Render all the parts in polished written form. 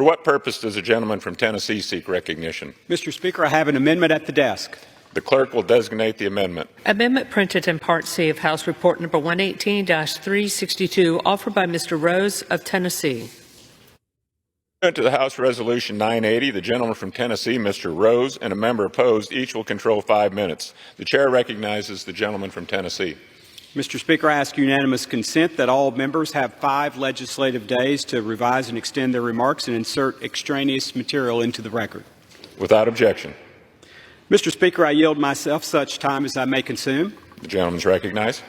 For what purpose does the gentleman from Tennessee seek recognition? Mr. Speaker, I have an amendment at the desk. The clerk will designate the amendment. Amendment printed in Part C of House Report Number 118-362, offered by Mr. Rose of Tennessee. Pursuant to the House Resolution 980, the gentleman from Tennessee, Mr. Rose, and a member opposed each will control 5 minutes. The chair recognizes the gentleman from Tennessee. Mr. Speaker, I ask unanimous consent that all members have 5 legislative days to revise and extend their remarks and insert extraneous material into the record. Without objection. Mr. Speaker, I yield myself such time as I may consume. The gentleman is recognized.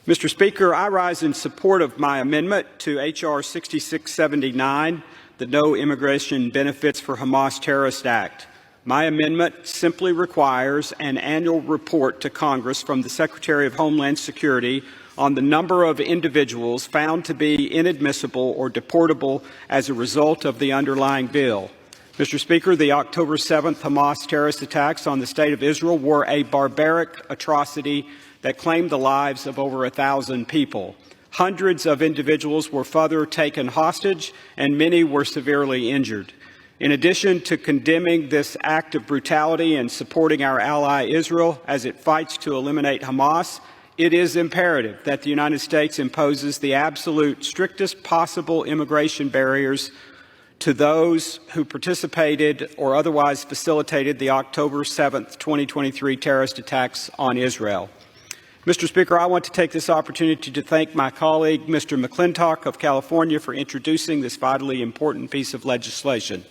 Mr. Speaker, I rise in support of my amendment to H.R. 6679, the No Immigration Benefits for Hamas Terrorist Act. My amendment simply requires an annual report to Congress from the Secretary of Homeland Security on the number of individuals found to be inadmissible or deportable as a result of the underlying bill. Mr. Speaker, the October 7th Hamas terrorist attacks on the State of Israel were a barbaric atrocity that claimed the lives of over 1,000 people. Hundreds of individuals were further taken hostage, and many were severely injured. In addition to condemning this act of brutality and supporting our ally Israel as it fights to eliminate Hamas, it is imperative that the United States imposes the absolute strictest possible immigration barriers to those who participated or otherwise facilitated the October 7th, 2023 terrorist attacks on Israel. Mr. Speaker, I want to take this opportunity to thank my colleague, Mr. McClintock of California, for introducing this vitally important piece of legislation.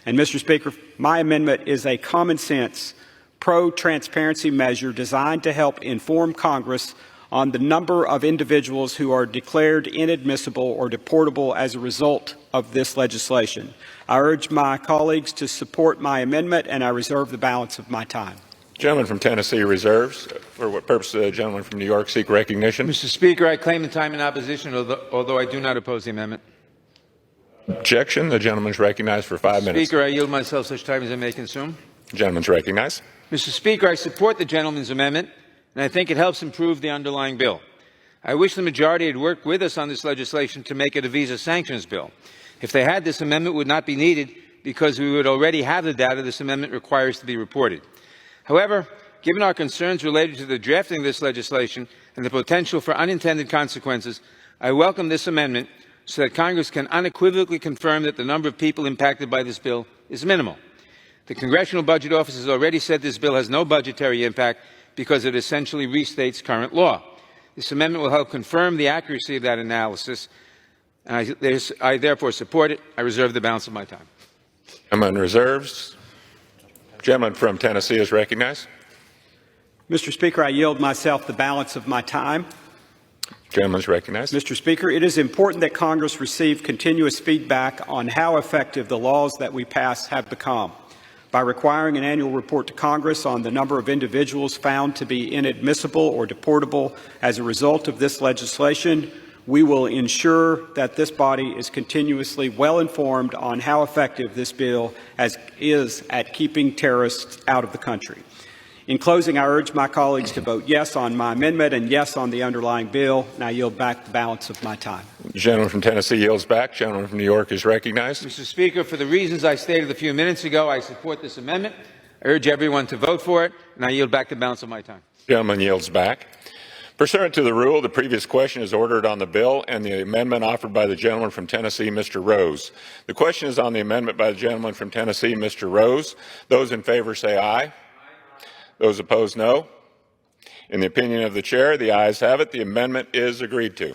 And, Mr. Speaker, my amendment is a common-sense, pro-transparency measure designed to help inform Congress on the number of individuals who are declared inadmissible or deportable as a result of this legislation. I urge my colleagues to support my amendment, and I reserve the balance of my time. Gentleman from Tennessee reserves. For what purpose does the gentleman from New York seek recognition? Mr. Speaker, I claim the time in opposition, although I do not oppose the amendment. Objection. The gentleman is recognized for 5 minutes. Speaker, I yield myself such time as I may consume. The gentleman is recognized. Mr. Speaker, I support the gentleman's amendment, and I think it helps improve the underlying bill. I wish the majority had worked with us on this legislation to make it a visa sanctions bill. If they had, this amendment would not be needed because we would already have the data this amendment requires to be reported. However, given our concerns related to the drafting of this legislation and the potential for unintended consequences, I welcome this amendment so that Congress can unequivocally confirm that the number of people impacted by this bill is minimal. The Congressional Budget Office has already said this bill has no budgetary impact because it essentially restates current law. This amendment will help confirm the accuracy of that analysis, and I therefore support it. I reserve the balance of my time. Gentleman reserves. Gentleman from Tennessee is recognized. Mr. Speaker, I yield myself the balance of my time. Gentleman is recognized. Mr. Speaker, it is important that Congress receive continuous feedback on how effective the laws that we pass have become. By requiring an annual report to Congress on the number of individuals found to be inadmissible or deportable as a result of this legislation, we will ensure that this body is continuously well informed on how effective this bill is at keeping terrorists out of the country. In closing, I urge my colleagues to vote yes on my amendment and yes on the underlying bill, and I yield back the balance of my time. The gentleman from Tennessee yields back. Gentleman from New York is recognized. Mr. Speaker, for the reasons I stated a few minutes ago, I support this amendment. I urge everyone to vote for it, and I yield back the balance of my time. Gentleman yields back. Pursuant to the rule, the previous question is ordered on the bill and the amendment offered by the gentleman from Tennessee, Mr. Rose. The question is on the amendment by the gentleman from Tennessee, Mr. Rose. Those in favor say aye. Those opposed, no. In the opinion of the chair, the ayes have it. The amendment is agreed to.